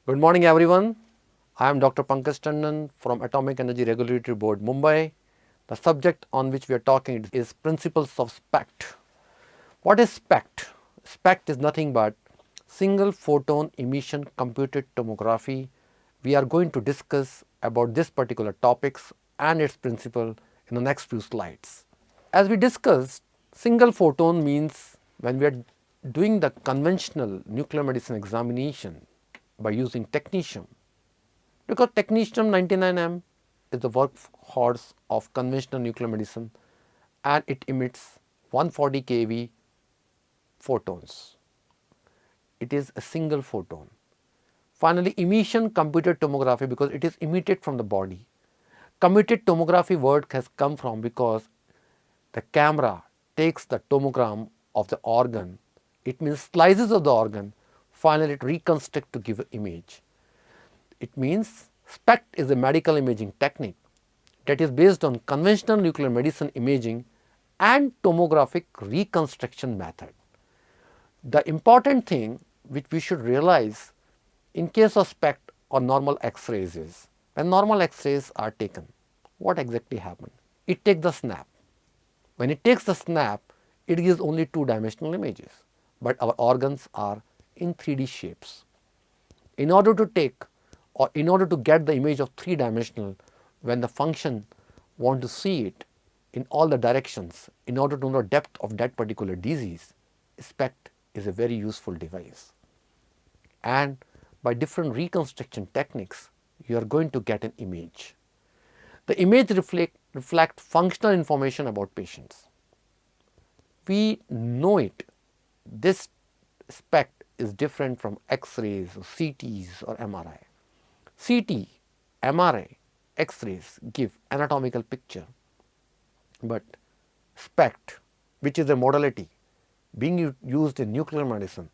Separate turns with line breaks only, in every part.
Good morning everyone. I am Dr. Pankaj Tandon from Atomic Energy Regulatory Board, Mumbai. The subject on which we are talking is principles of SPECT. What is SPECT? SPECT is nothing but single photon emission computed tomography. We are going to discuss about this particular topics and its principle in the next few slides. As we discussed, single photon means when we are doing the conventional nuclear medicine examination by using technetium, because technetium 99M is the workhorse of conventional nuclear medicine and it emits 140 keV photons. It is a single photon. Finally, emission computed tomography, because it is emitted from the body. Computed tomography word has come from because the camera takes the tomogram of the organ, it means slices of the organ, finally it reconstructs to give an image. It means SPECT is a medical imaging technique that is based on conventional nuclear medicine imaging and tomographic reconstruction method. The important thing which we should realize in case of SPECT or normal X-rays is, when normal X-rays are taken, what exactly happens? It takes the snap. When it takes the snap, it gives only two-dimensional images, but our organs are in 3D shapes. In order to take or in order to get the image of three-dimensional, when the function want to see it in all the directions, in order to know depth of that particular disease, SPECT is a very useful device. And by different reconstruction techniques, you are going to get an image. The image reflect functional information about patients. We know it. This SPECT is different from X-rays or CTs or MRI. CT, MRI, X-rays give anatomical picture, but SPECT, which is a modality being used in nuclear medicine,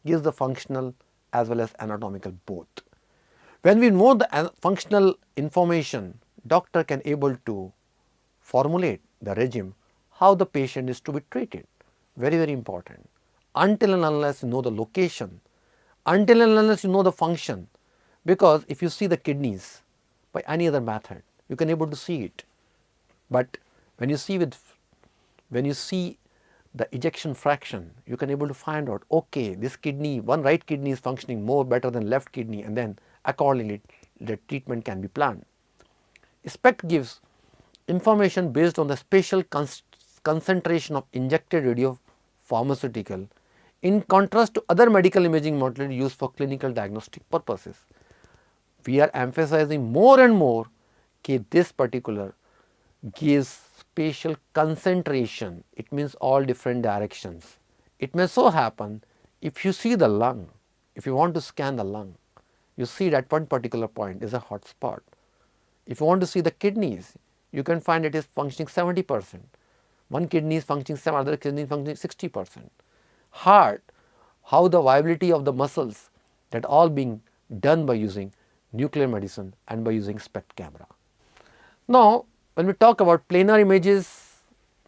gives the functional as well as anatomical both. When we know the functional information, doctor can able to formulate the regime how the patient is to be treated. Very, very important. Until and unless you know the location, until and unless you know the function, because if you see the kidneys by any other method, you can able to see it. But when you see the ejection fraction, you can able to find out, okay, this kidney, one right kidney is functioning more better than left kidney, and then accordingly the treatment can be planned. SPECT gives information based on the spatial concentration of injected radiopharmaceutical, in contrast to other medical imaging modalities used for clinical diagnostic purposes. We are emphasizing more and more that this particular gives spatial concentration. It means all different directions. It may so happen, if you see the lung, if you want to scan the lung, you see that one particular point is a hot spot. If you want to see the kidneys, you can find it is functioning 70%. One kidney is functioning 7%, other kidney is functioning 60%. Heart, how the viability of the muscles, that all being done by using nuclear medicine and by using SPECT camera. Now, when we talk about planar images,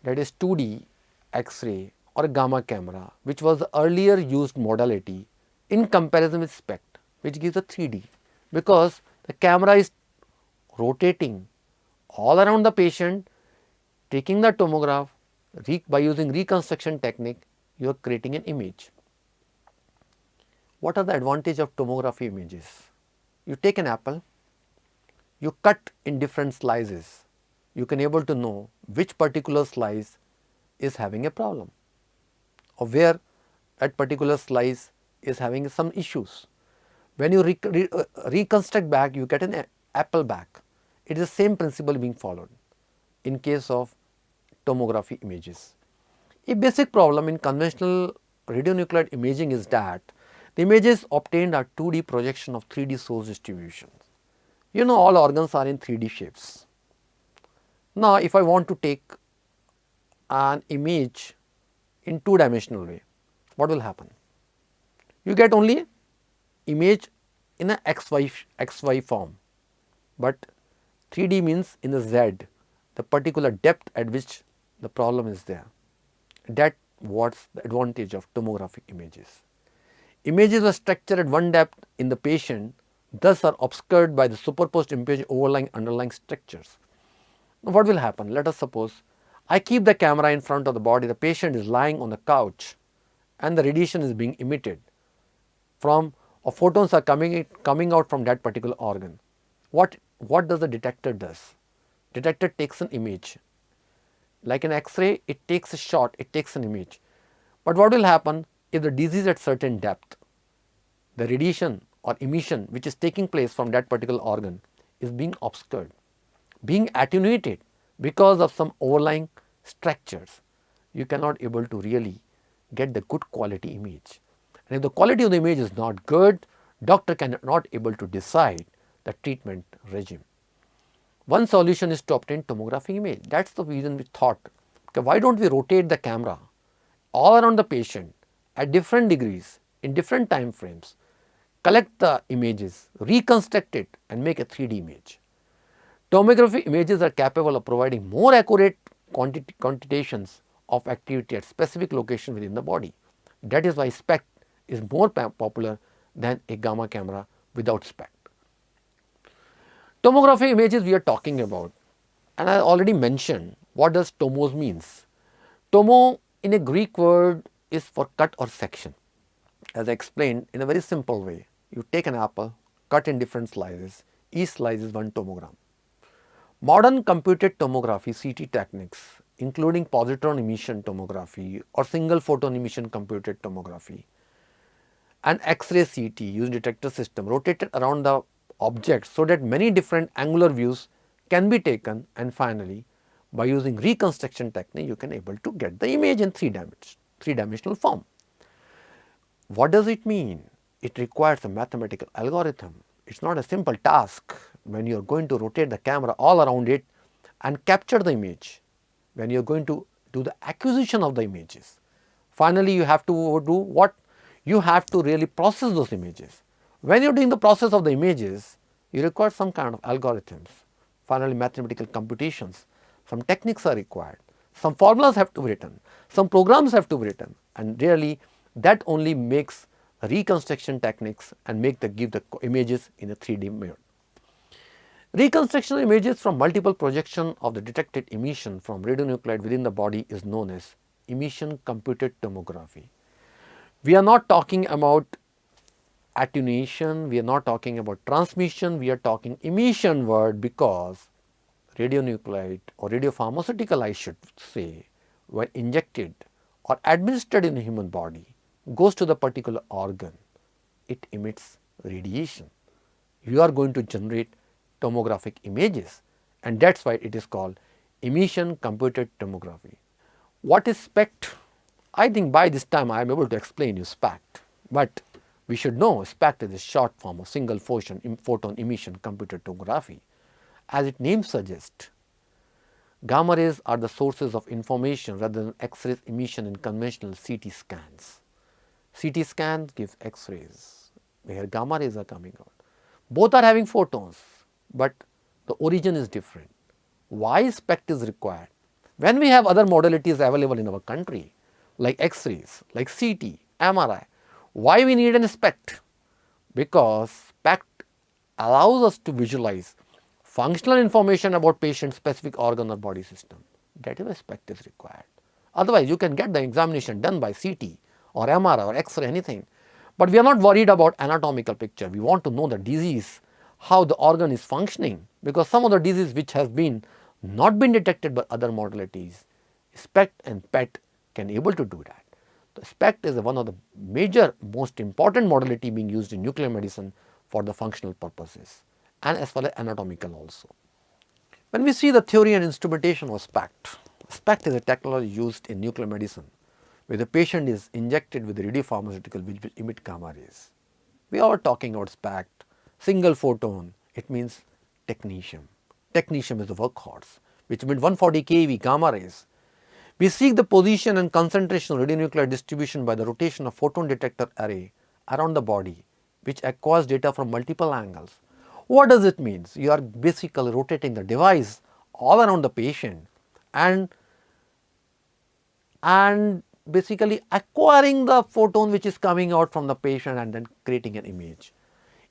that is 2D, X-ray or a gamma camera, which was the earlier used modality in comparison with SPECT, which gives a 3D, because the camera is rotating all around the patient, taking the tomograph, by using reconstruction technique, you are creating an image. What are the advantage of tomography images? You take an apple, you cut in different slices, you can able to know which particular slice is having a problem or where that particular slice is having some issues. When you reconstruct back, you get an apple back. It is the same principle being followed in case of tomography images. A basic problem in conventional radionuclide imaging is that the images obtained are 2D projection of 3D source distributions. You know, all organs are in 3D shapes. Now, if I want to take an image in two-dimensional way, what will happen? You get only image in a XY form, but 3D means in the Z, the particular depth at which the problem is there. That what's the advantage of tomographic images. Images are structured at one depth in the patient, thus are obscured by the superposed image overlying underlying structures. Now what will happen? Let us suppose I keep the camera in front of the body, the patient is lying on the couch and the radiation is being emitted from, or photons are coming out from that particular organ. What does the detector does? Detector takes an image. Like an X-ray, it takes a shot, it takes an image. But what will happen if the disease at certain depth, the radiation or emission which is taking place from that particular organ is being obscured, being attenuated because of some overlying structures, you cannot able to really get the good quality image. And if the quality of the image is not good, doctor cannot able to decide the treatment regime. One solution is to obtain tomography image. That's the reason we thought, okay, why don't we rotate the camera all around the patient at different degrees in different time frames, collect the images, reconstruct it and make a 3D image. Tomography images are capable of providing more accurate quantities of activity at specific location within the body. That is why SPECT is more popular than a gamma camera without SPECT. Tomography images we are talking about, and I already mentioned what does tomos means. Tomo in a Greek word is for cut or section. As I explained in a very simple way, you take an apple, cut in different slices, each slice is one tomogram. Modern computed tomography CT techniques, including positron emission tomography or single photon emission computed tomography and X-ray CT using detector system rotated around the object so that many different angular views can be taken, and finally by using reconstruction technique you can able to get the image in three-dimensional form. What does it mean? It requires a mathematical algorithm. It's not a simple task when you are going to rotate the camera all around it and capture the image, when you are going to do the acquisition of the images. Finally, you have to do what? You have to really process those images. When you are doing the process of the images, you require some kind of algorithms. Finally, mathematical computations. Some techniques are required. Some formulas have to be written. Some programs have to be written. And really, that only makes reconstruction techniques and give the images in a 3D mode. Reconstruction images from multiple projection of the detected emission from radionuclide within the body is known as emission computed tomography. We are not talking about attenuation, we are not talking about transmission, we are talking emission word, because radionuclide or radiopharmaceutical, I should say, when injected or administered in the human body, goes to the particular organ, it emits radiation. You are going to generate tomographic images, and that is why it is called emission computed tomography. What is SPECT? I think by this time I am able to explain you SPECT, but we should know SPECT is a short form of single photon emission computed tomography. As its name suggests, gamma rays are the sources of information rather than X-rays emission in conventional CT scans. CT scans give X-rays, where gamma rays are coming out. Both are having photons, but the origin is different. Why SPECT is required? When we have other modalities available in our country, like X-rays, like CT, MRI, why we need an SPECT? Because SPECT allows us to visualize functional information about patient specific organ or body system. That is why SPECT is required. Otherwise, you can get the examination done by CT or MRI or X-ray, anything. But we are not worried about anatomical picture. We want to know the disease, how the organ is functioning, because some of the disease which has been not been detected by other modalities, SPECT and PET can able to do that. The SPECT is one of the major, most important modality being used in nuclear medicine for the functional purposes, and as well as anatomical also. When we see the theory and instrumentation of SPECT, SPECT is a technology used in nuclear medicine where the patient is injected with radiopharmaceutical which will emit gamma rays. We are talking about SPECT, single photon, it means technetium. Technetium is the workhorse, which means 140 keV gamma rays. We seek the position and concentration of radionuclide distribution by the rotation of photon detector array around the body, which acquires data from multiple angles. What does it mean? You are basically rotating the device all around the patient and basically acquiring the photon which is coming out from the patient and then creating an image.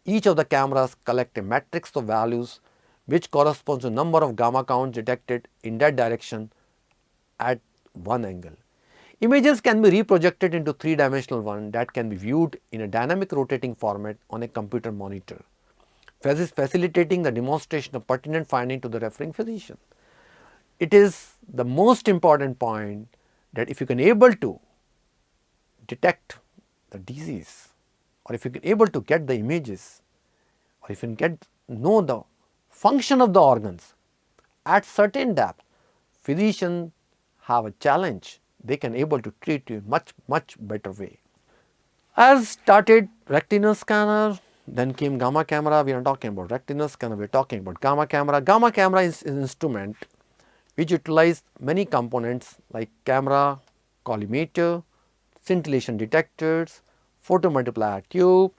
Each of the cameras collect a matrix of values which corresponds to number of gamma counts detected in that direction at one angle. Images can be reprojected into three-dimensional one that can be viewed in a dynamic rotating format on a computer monitor, facilitating the demonstration of pertinent finding to the referring physician. It is the most important point that if you can able to detect the disease, or if you can able to get the images, or if you can know the function of the organs at certain depth, physicians have a challenge. They can able to treat you much better way. As started retinal scanner, then came gamma camera. We are talking about retinal scanner, we are talking about gamma camera. Gamma camera is an instrument which utilize many components like camera, collimator, scintillation detectors, photomultiplier tube,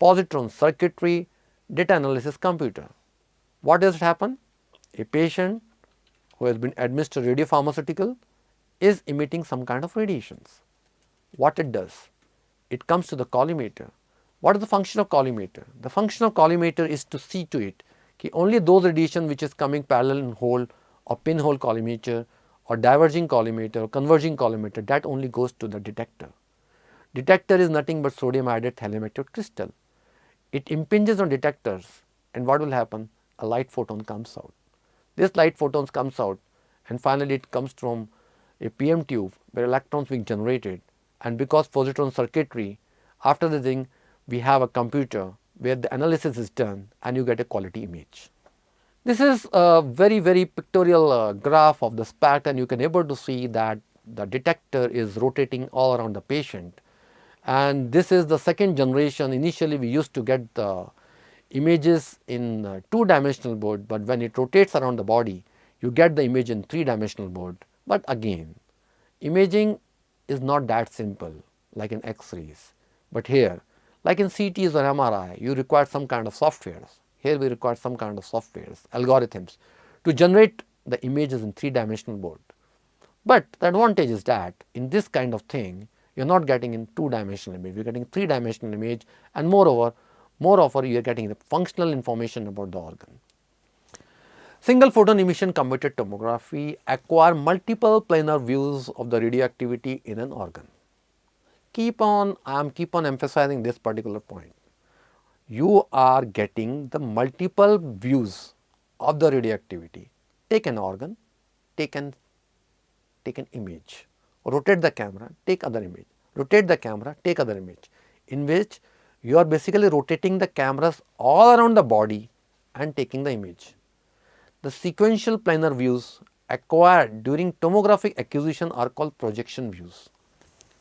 positron circuitry, data analysis computer. What does happen? A patient who has been administered radiopharmaceutical is emitting some kind of radiations. What it does? It comes to the collimator. What is the function of collimator? The function of collimator is to see to it that only those radiation which is coming parallel in hole or pinhole collimator or diverging collimator or converging collimator, that only goes to the detector. Detector is nothing but sodium iodide thallium electrode crystal. It impinges on detectors, and what will happen? A light photon comes out. This light photons comes out, and finally it comes from a PM tube where electrons being generated, and because positron circuitry, after the thing we have a computer where the analysis is done and you get a quality image. This is a very pictorial graph of the SPECT, and you can able to see that the detector is rotating all around the patient, and this is the second generation. Initially we used to get the images in two-dimensional board, but when it rotates around the body you get the image in three-dimensional board. But again, imaging is not that simple like in X-rays, but here like in CTs or MRI you require some kind of softwares. Here we require some kind of softwares, algorithms to generate the images in three-dimensional board. But the advantage is that in this kind of thing you are not getting in two-dimensional image, you are getting three-dimensional image, and moreover you are getting the functional information about the organ. Single photon emission computed tomography acquire multiple planar views of the radioactivity in an organ. I am keep on emphasizing this particular point. You are getting the multiple views of the radioactivity. Take an organ, take an image, rotate the camera, take other image, rotate the camera, take other image, in which you are basically rotating the cameras all around the body and taking the image. The sequential planar views acquired during tomographic acquisition are called projection views.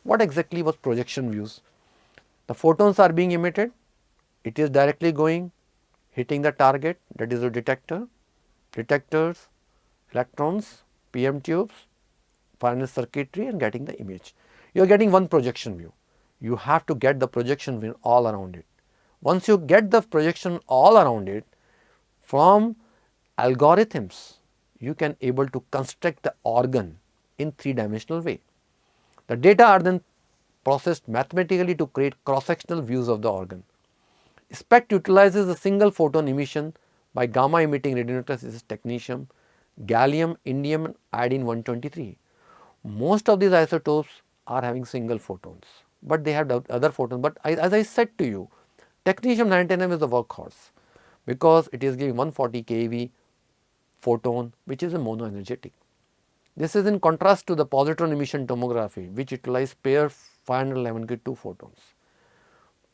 What exactly was projection views? The photons are being emitted, it is directly going, hitting the target, that is the detector, detectors, electrons, PM tubes, final circuitry, and getting the image. You are getting one projection view. You have to get the projection view all around it. Once you get the projection all around it, from algorithms you can able to construct the organ in three-dimensional way. The data are then processed mathematically to create cross-sectional views of the organ. SPECT utilizes a single photon emission by gamma emitting radionuclides technetium, gallium, indium, and iodine 123. Most of these isotopes are having single photons, but they have other photons. But as I said to you, technetium-99 is the workhorse because it is giving 140 keV photon, which is a monoenergetic. This is in contrast to the positron emission tomography, which utilizes pair 511 K2 photons.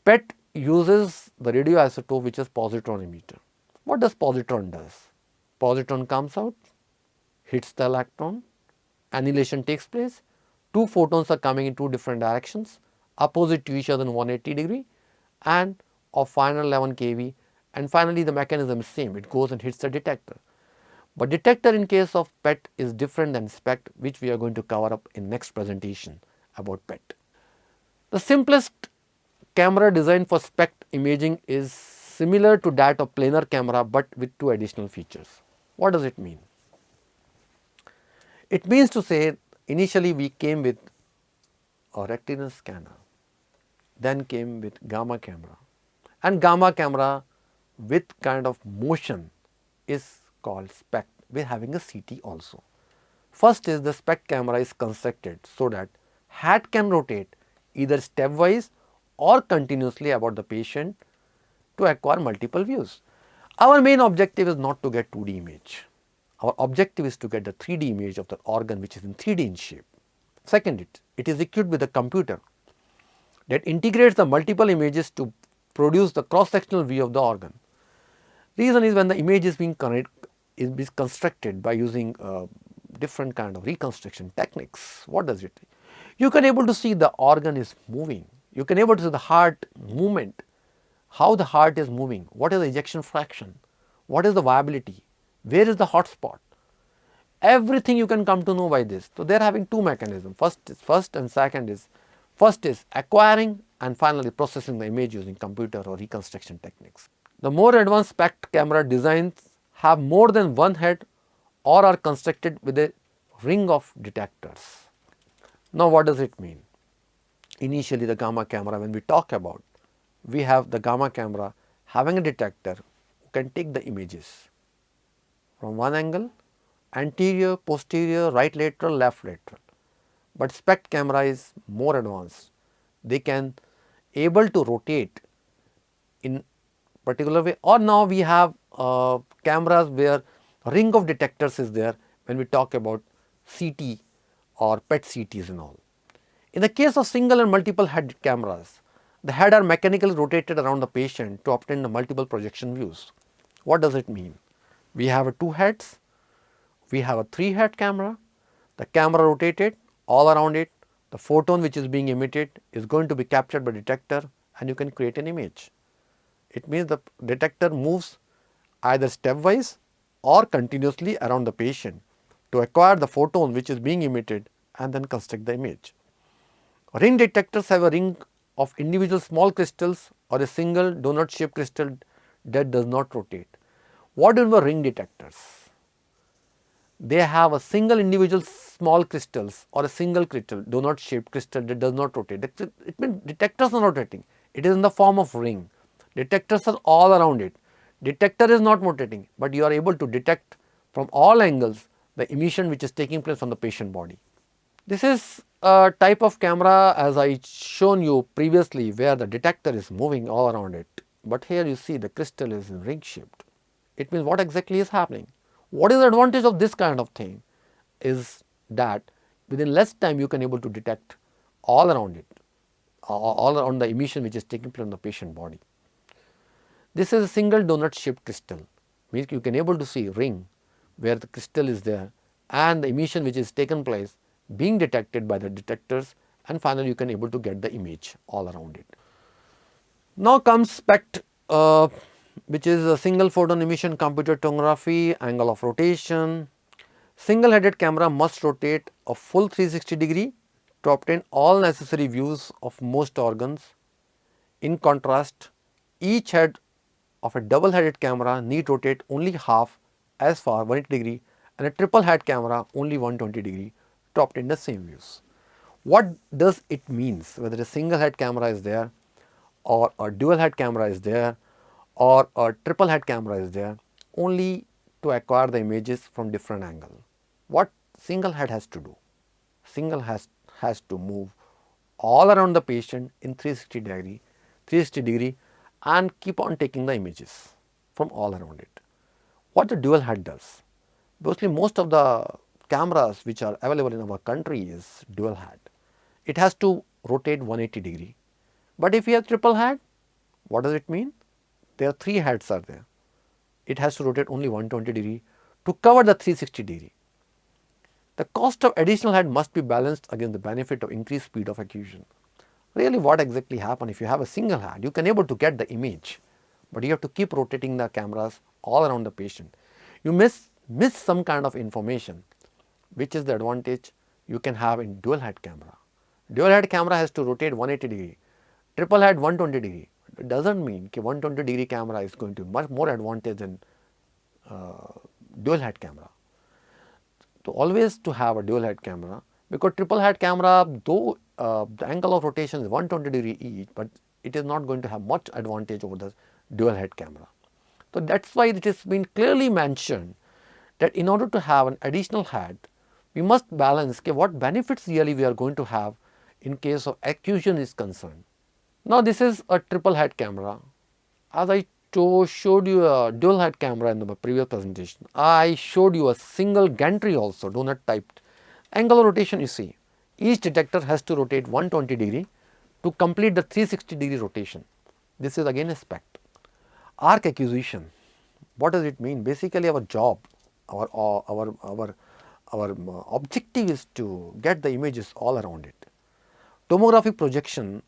PET uses the radioisotope which is positron emitter. What does positron does? Positron comes out, hits the electron, annihilation takes place, two photons are coming in two different directions, opposite to each other in 180 degree and of 511 kV, and finally the mechanism is same, it goes and hits the detector. But detector in case of PET is different than SPECT, which we are going to cover up in next presentation about PET. The simplest camera design for SPECT imaging is similar to that of planar camera, but with two additional features. What does it mean? It means to say initially we came with a retinal scanner, then came with gamma camera, and gamma camera with kind of motion is called SPECT. We are having a CT also. First is the SPECT camera is constructed so that head can rotate either stepwise or continuously about the patient to acquire multiple views. Our main objective is not to get 2D image. Our objective is to get the 3D image of the organ which is in 3D in shape. Second, it is equipped with a computer that integrates the multiple images to produce the cross-sectional view of the organ. Reason is when the image is being constructed by using different kind of reconstruction techniques. What does it? You can able to see the organ is moving. You can able to see the heart movement, how the heart is moving, what is the ejection fraction, what is the viability, where is the hot spot. Everything you can come to know by this. So, they are having two mechanisms. First and second is, first is acquiring and finally processing the image using computer or reconstruction techniques. The more advanced SPECT camera designs have more than one head or are constructed with a ring of detectors. Now, what does it mean? Initially, the gamma camera, when we talk about, we have the gamma camera having a detector who can take the images from one angle, anterior, posterior, right lateral, left lateral. But SPECT camera is more advanced. They can able to rotate in particular way, or now we have cameras where ring of detectors is there when we talk about CT or PET CTs and all. In the case of single and multiple head cameras, the head are mechanically rotated around the patient to obtain the multiple projection views. What does it mean? We have two heads, we have a 3-head camera, the camera rotated all around it, the photon which is being emitted is going to be captured by detector and you can create an image. It means the detector moves either stepwise or continuously around the patient to acquire the photon which is being emitted and then construct the image. Ring detectors have a ring of individual small crystals or a single donut shaped crystal that does not rotate. What are ring detectors? They have a single individual small crystals or a single crystal, donut shaped crystal that does not rotate. It means detectors are not rotating. It is in the form of ring. Detectors are all around it. Detector is not rotating, but you are able to detect from all angles the emission which is taking place from the patient body. This is a type of camera as I shown you previously where the detector is moving all around it, but here you see the crystal is ring shaped. It means what exactly is happening? What is the advantage of this kind of thing is that within less time you can able to detect all around it, all around the emission which is taking place on the patient body. This is a single donut shaped crystal, means you can able to see ring where the crystal is there and the emission which is taken place being detected by the detectors, and finally you can able to get the image all around it. Now comes SPECT, which is a single photon emission computed tomography, angle of rotation. Single headed camera must rotate a full 360 degree to obtain all necessary views of most organs. In contrast, each head of a double headed camera need rotate only half as far 180 degree and a triple head camera only 120 degree to obtain the same views. What does it means whether a single head camera is there or a dual head camera is there or a triple head camera is there, only to acquire the images from different angle. What single head has to do? Single has to move all around the patient in 360 degree and keep on taking the images from all around it. What the dual head does? Mostly most of the cameras which are available in our country is dual head. It has to rotate 180 degree. But if you have triple head, what does it mean? There are 3 heads are there. It has to rotate only 120 degree to cover the 360 degree. The cost of additional head must be balanced against the benefit of increased speed of acquisition. Really what exactly happen if you have a single head, you can able to get the image, but you have to keep rotating the cameras all around the patient. You miss some kind of information, which is the advantage you can have in dual head camera. Dual head camera has to rotate 180 degree, triple head 120 degree. It does not mean that 120 degree camera is going to be much more advantage than dual head camera. So, always to have a dual head camera, because triple head camera though the angle of rotation is 120 degree each, but it is not going to have much advantage over the dual head camera. So that's why it has been clearly mentioned that in order to have an additional head, we must balance what benefits really we are going to have in case of occlusion is concerned. Now this is a triple head camera. As I showed you a dual head camera in the previous presentation, I showed you a single gantry also, donut typed. Angular rotation you see, each detector has to rotate 120 degree to complete the 360 degree rotation. This is again a SPECT. Arc acquisition, what does it mean? Basically our job, our objective is to get the images all around it. Tomographic projection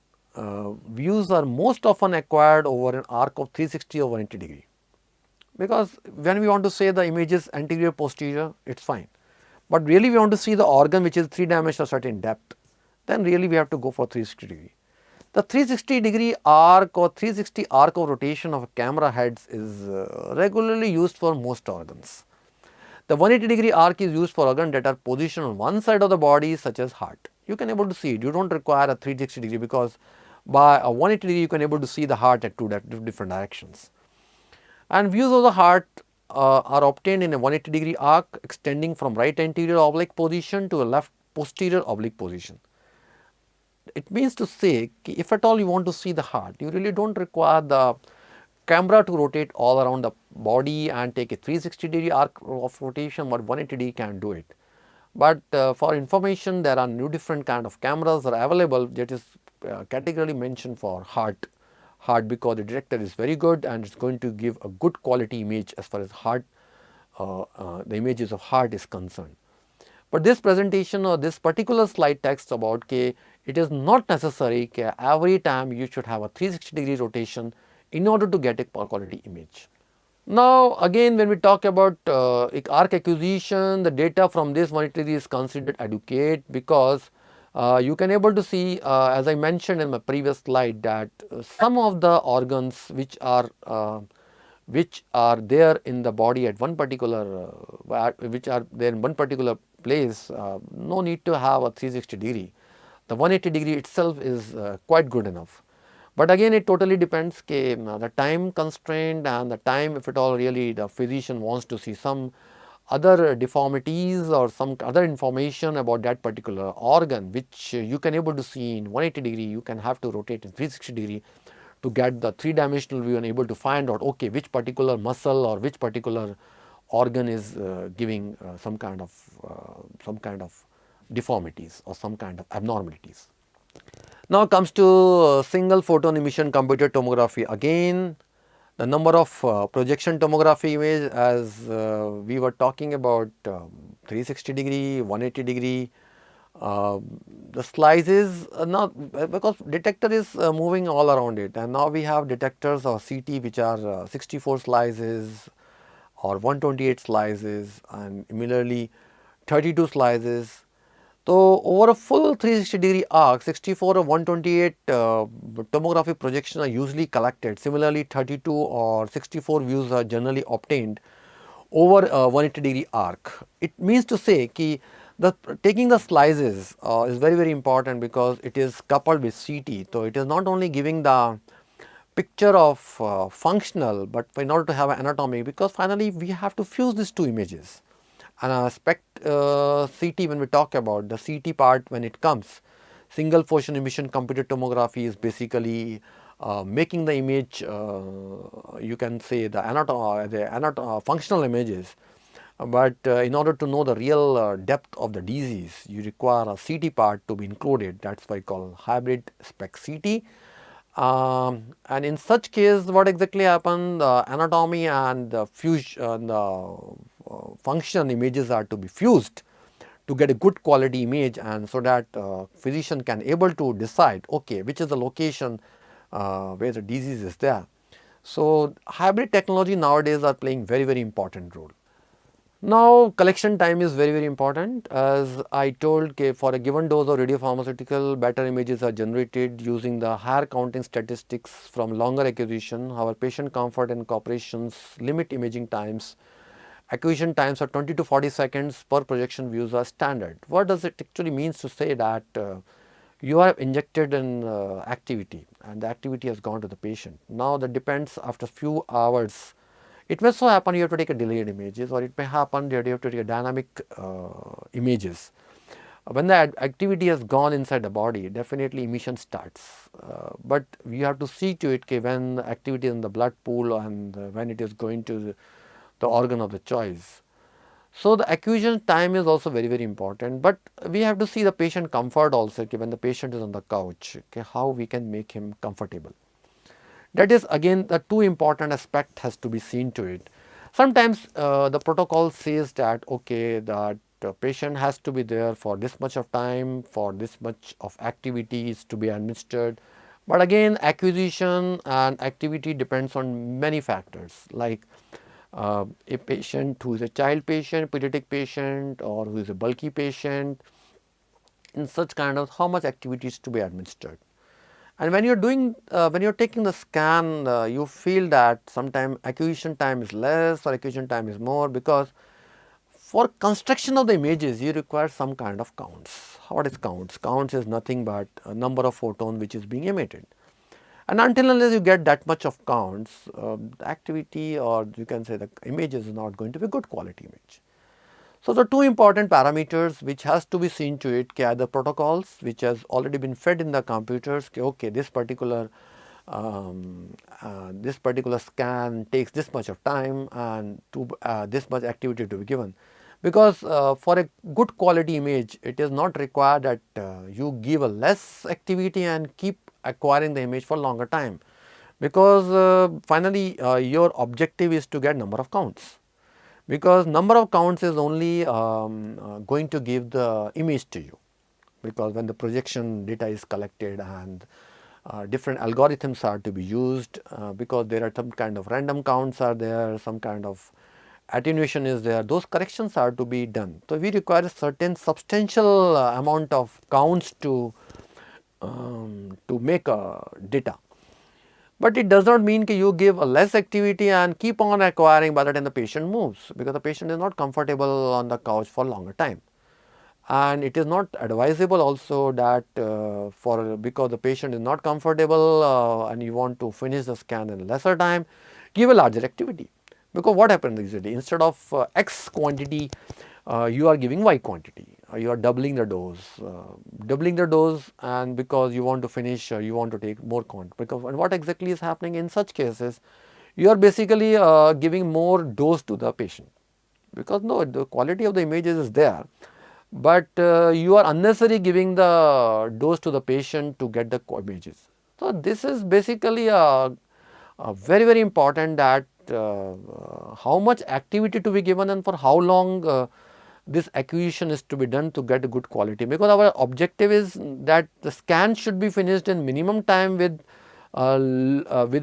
views are most often acquired over an arc of 360 or 180 degree, because when we want to say the image is anterior posterior, it's fine, but really we want to see the organ which is 3-dimensional certain depth, then really we have to go for 360 degree. The 360 degree arc or 360 arc of rotation of camera heads is regularly used for most organs. The 180 degree arc is used for organs that are positioned on one side of the body, such as heart. You can able to see it. You don't require a 360 degree, because by a 180 degree you can able to see the heart at two different directions. And views of the heart are obtained in a 180 degree arc extending from right anterior oblique position to a left posterior oblique position. It means to say, if at all you want to see the heart, you really don't require the camera to rotate all around the body and take a 360 degree arc of rotation, but 180 degree can do it. But for information, there are new different kind of cameras are available that is categorically mentioned for heart, because the detector is very good and it's going to give a good quality image as far as heart, the images of heart is concerned. But this presentation or this particular slide text about it is not necessary every time you should have a 360 degree rotation in order to get a quality image. Now again, when we talk about arc acquisition, the data from this 180 degree is considered adequate, because you can able to see, as I mentioned in my previous slide, that some of the organs which are there in the body at one particular which are there in one particular place, no need to have a 360 degree. The 180 degree itself is quite good enough. But again, it totally depends the time constraint and the time, if at all really the physician wants to see some other deformities or some other information about that particular organ, which you can able to see in 180 degree, you can have to rotate in 360 degree to get the 3-dimensional view and able to find out, okay, which particular muscle or which particular organ is giving some kind of deformities or some kind of abnormalities. Now comes to single photon emission computed tomography. Again, the number of projection tomography image, as we were talking about 360 degree, 180 degree, the slices now, because detector is moving all around it, and now we have detectors or CT which are 64 slices or 128 slices, and similarly 32 slices. So over a full 360 degree arc, 64 or 128 tomography projections are usually collected. Similarly, 32 or 64 views are generally obtained over a 180 degree arc. It means to say that taking the slices is very important, because it is coupled with CT. So it is not only giving the picture of functional, but in order to have an anatomy, because finally we have to fuse these two images. And SPECT CT, when we talk about the CT part, when it comes, single photon emission computed tomography is basically making the image, you can say the functional images. But in order to know the real depth of the disease, you require a CT part to be included. That's why called hybrid SPECT CT. And in such case, what exactly happens? The anatomy and the function images are to be fused to get a good quality image, and so that physician can able to decide, okay, which is the location where the disease is there. So hybrid technology nowadays are playing very important role. Now collection time is very important. As I told, for a given dose of radiopharmaceutical, better images are generated using the higher counting statistics from longer acquisition. Our patient comfort and cooperations limit imaging times. Acquisition times are 20 to 40 seconds per projection views are standard. What does it actually means to say that You have injected an activity and the activity has gone to the patient. Now that depends after few hours. It may so happen you have to take a delayed images, or it may happen that you have to take a dynamic images. When the activity has gone inside the body, definitely emission starts. But we have to see to it that when the activity is in the blood pool and when it is going to the organ of the choice. So the acquisition time is also very, very important, but we have to see the patient comfort also. Okay, when the patient is on the couch, okay, how we can make him comfortable. That is again the two important aspect has to be seen to it. Sometimes the protocol says that okay, that the patient has to be there for this much of time, for this much of activities to be administered. But again, acquisition and activity depends on many factors, like a patient who is a child patient, pediatric patient, or who is a bulky patient, in such kind of how much activities to be administered. And when you're doing, when you're taking the scan, you feel that sometimes acquisition time is less or acquisition time is more, because for construction of the images, you require some kind of counts. What is counts? Counts is nothing but a number of photons which is being emitted. And until unless you get that much of counts, the activity, or you can say the image is not going to be good quality image. So the two important parameters which has to be seen to it are the protocols which has already been fed in the computers. Okay, this particular scan takes this much of time and to this much activity to be given. Because for a good quality image, it is not required that you give a less activity and keep acquiring the image for longer time, because finally your objective is to get number of counts, because number of counts is only going to give the image to you, because when the projection data is collected and different algorithms are to be used, because there are some kind of random counts are there, some kind of attenuation is there, those corrections are to be done. So we require a certain substantial amount of counts to make a data. But it does not mean that you give a less activity and keep on acquiring by the time the patient moves, because the patient is not comfortable on the couch for longer time. And it is not advisable also that because the patient is not comfortable and you want to finish the scan in lesser time, give a larger activity. Because what happens usually, instead of X quantity, you are giving Y quantity. You are doubling the dose, and because you want to finish, you want to take more quantity. Because and what exactly is happening in such cases, you are basically giving more dose to the patient, because no, the quality of the images is there, but you are unnecessarily giving the dose to the patient to get the images. So this is basically a very, very important that how much activity to be given and for how long this acquisition is to be done to get a good quality, because our objective is that the scan should be finished in minimum time with a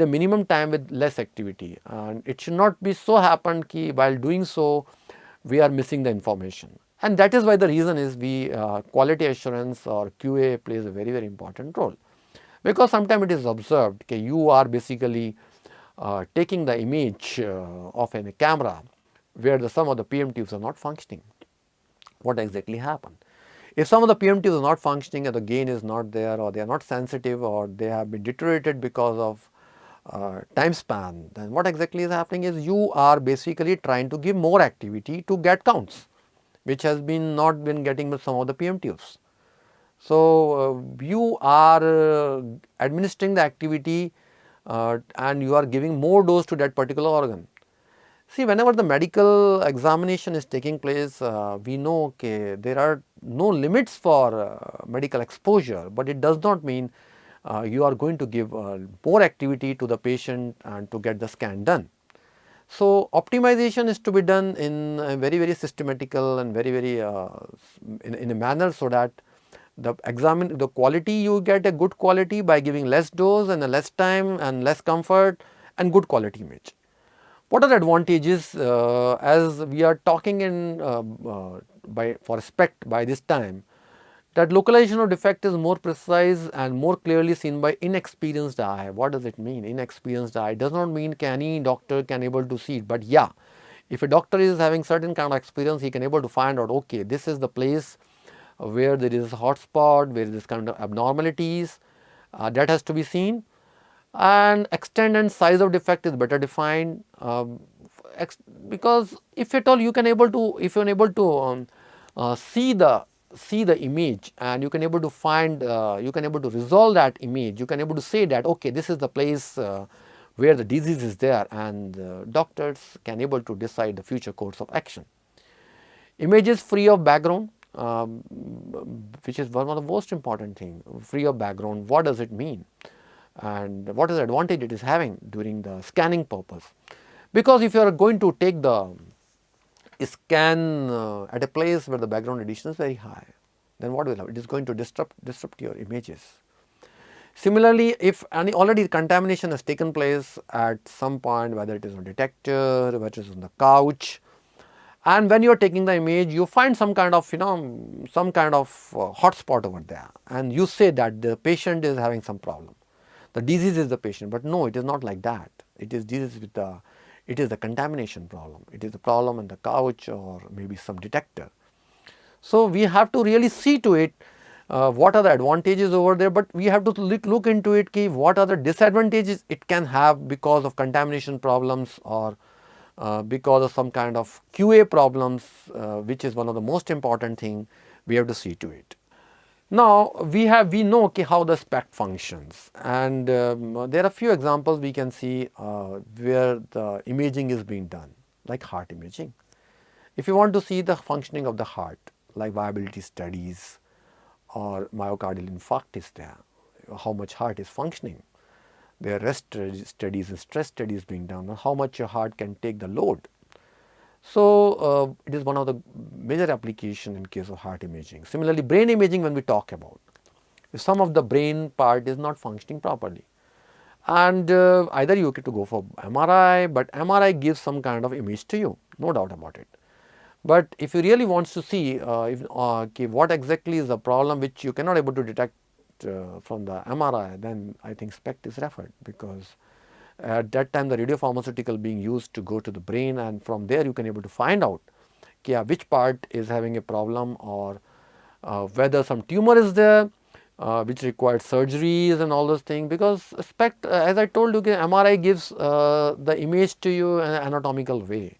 minimum time with less activity, and it should not be so happen ki while doing so we are missing the information. And that is why the reason is we quality assurance or QA plays a very, very important role, because sometimes it is observed that you are basically taking the image of a camera where some of the PM tubes are not functioning. What exactly happened? If some of the PM tubes are not functioning, or the gain is not there, or they are not sensitive, or they have been deteriorated because of time span, then what exactly is happening is you are basically trying to give more activity to get counts, which has been not been getting with some of the PM tubes. So you are administering the activity and you are giving more dose to that particular organ. See, whenever the medical examination is taking place, we know okay, there are no limits for medical exposure, but it does not mean you are going to give more activity to the patient and to get the scan done. So optimization is to be done in a very, very systematical and very, very in a manner, so that the quality, you get a good quality by giving less dose and a less time and less comfort and good quality image. What are the advantages as we are talking in for SPECT by this time, that localization of defect is more precise and more clearly seen by inexperienced eye. What does it mean? Inexperienced eye does not mean any doctor can able to see it, but yeah, if a doctor is having certain kind of experience, he can able to find out okay, this is the place where there is a hot spot, where there is kind of abnormalities, that has to be seen. And extent and size of defect is better defined, because if at all you can able to, if you are able to see the image, and you can able to find, you can able to resolve that image, you can able to say that okay, this is the place where the disease is there, and doctors can able to decide the future course of action. Images free of background, which is one of the most important thing. Free of background, what does it mean, and what is the advantage it is having during the scanning purpose? Because if you are going to take the scan at a place where the background radiation is very high, then what will happen? It is going to disrupt your images. Similarly, if any already contamination has taken place at some point, whether it is on detector, whether it is on the couch, and when you are taking the image, you find some kind of, some kind of hotspot over there, and you say that the patient is having some problem. The disease is the patient, but no, it is not like that. It is disease with the, it is the contamination problem. It is the problem in the couch or maybe some detector. So we have to really see to it what are the advantages over there, but we have to look into it, what are the disadvantages it can have because of contamination problems, or because of some kind of QA problems, which is one of the most important thing we have to see to it. Now we know how the SPECT functions, and there are a few examples we can see where the imaging is being done, like heart imaging. If you want to see the functioning of the heart, like viability studies or myocardial infarct is there, how much heart is functioning. There are rest studies and stress studies being done on how much your heart can take the load. So it is one of the major application in case of heart imaging. Similarly, brain imaging, when we talk about, if some of the brain part is not functioning properly, and either you get to go for MRI, but MRI gives some kind of image to you, no doubt about it. But if you really want to see what exactly is the problem which you cannot able to detect from the MRI, then I think SPECT is referred, because at that time the radiopharmaceutical being used to go to the brain, and from there you can able to find out which part is having a problem, or whether some tumor is there which required surgeries and all those things. Because SPECT, as I told you, MRI gives the image to you in an anatomical way.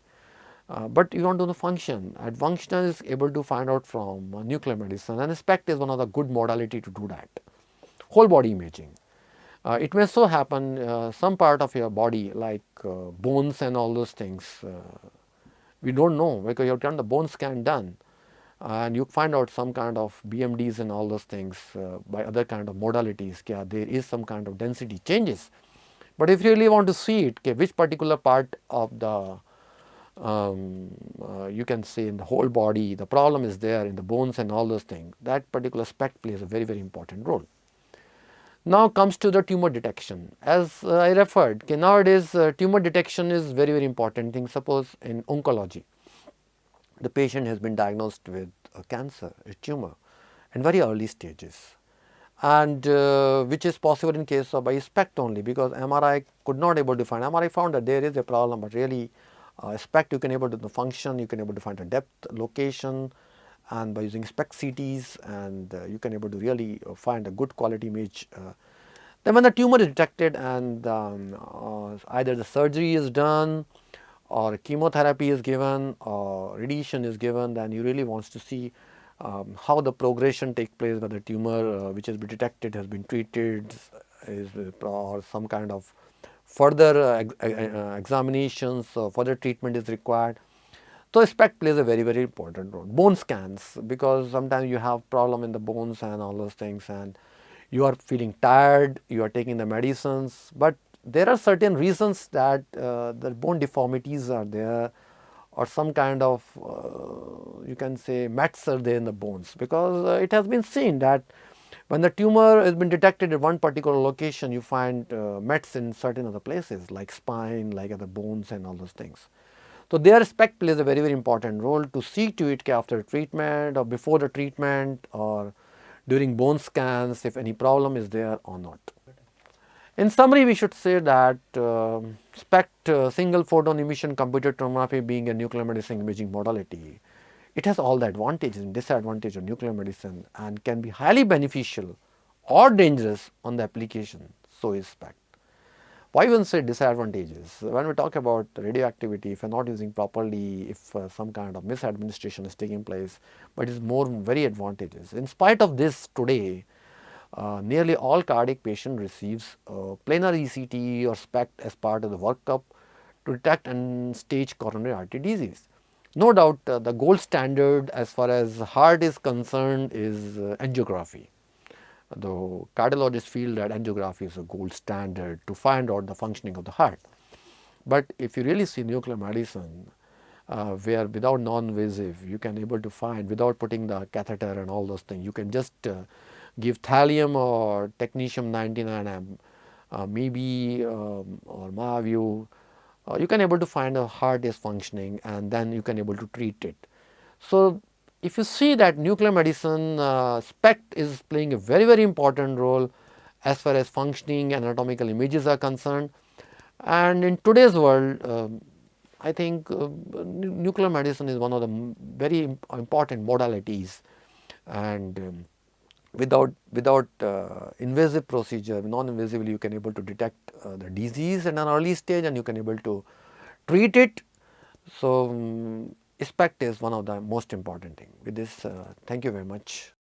But you want to know the function, and function is able to find out from nuclear medicine, and SPECT is one of the good modality to do that. Whole body imaging. It may so happen some part of your body, like bones and all those things, we don't know, because you have done the bone scan done, and you find out some kind of BMDs and all those things by other kind of modalities. There is some kind of density changes. But if you really want to see it, which particular part of the you can say in the whole body the problem is there in the bones and all those things, that particular SPECT plays a very, very important role. Now comes to the tumor detection. As I referred, nowadays tumor detection is very, very important thing. Suppose in oncology, the patient has been diagnosed with a cancer, a tumor, in very early stages, and which is possible in case of by SPECT only, because MRI could not able to find. MRI found that there is a problem, but really SPECT you can able to the function, you can able to find the depth, location, and by using SPECT CTs, and you can able to really find a good quality image. Then when the tumor is detected, and either the surgery is done, or chemotherapy is given, or radiation is given, then you really wants to see how the progression takes place, whether tumor which has been detected has been treated, or some kind of further examinations, further treatment is required. So SPECT plays a very, very important role. Bone scans, because sometimes you have problem in the bones and all those things, and you are feeling tired, you are taking the medicines, but there are certain reasons that the bone deformities are there, or some kind of you can say mets are there in the bones, because it has been seen that when the tumor has been detected at one particular location, you find mets in certain other places like spine, like other bones and all those things. So their SPECT plays a very, very important role to see to it after treatment, or before the treatment, or during bone scans, if any problem is there or not. In summary, we should say that SPECT, single photon emission computed tomography, being a nuclear medicine imaging modality, It has all the advantages and disadvantages of nuclear medicine and can be highly beneficial or dangerous on the application. So is SPECT. Why even say disadvantages? When we talk about radioactivity, if you're not using properly, if some kind of misadministration is taking place, but it's more very advantageous. In spite of this, today, nearly all cardiac patient receives planar ECT or SPECT as part of the workup to detect and stage coronary artery disease. No doubt, the gold standard as far as heart is concerned is angiography. The cardiologists feel that angiography is a gold standard to find out the functioning of the heart. But if you really see nuclear medicine, where without non-invasive you can able to find without putting the catheter and all those things, you can just give thallium or technetium 99M, maybe or Mahaview, you can able to find a heart is functioning and then you can able to treat it. So if you see that nuclear medicine, SPECT is playing a very important role as far as functioning and anatomical images are concerned. And in today's world, I think nuclear medicine is one of the very important modalities, and without invasive procedure, non-invasively you can able to detect the disease at an early stage and you can able to treat it. So SPECT is one of the most important thing. With this, thank you very much.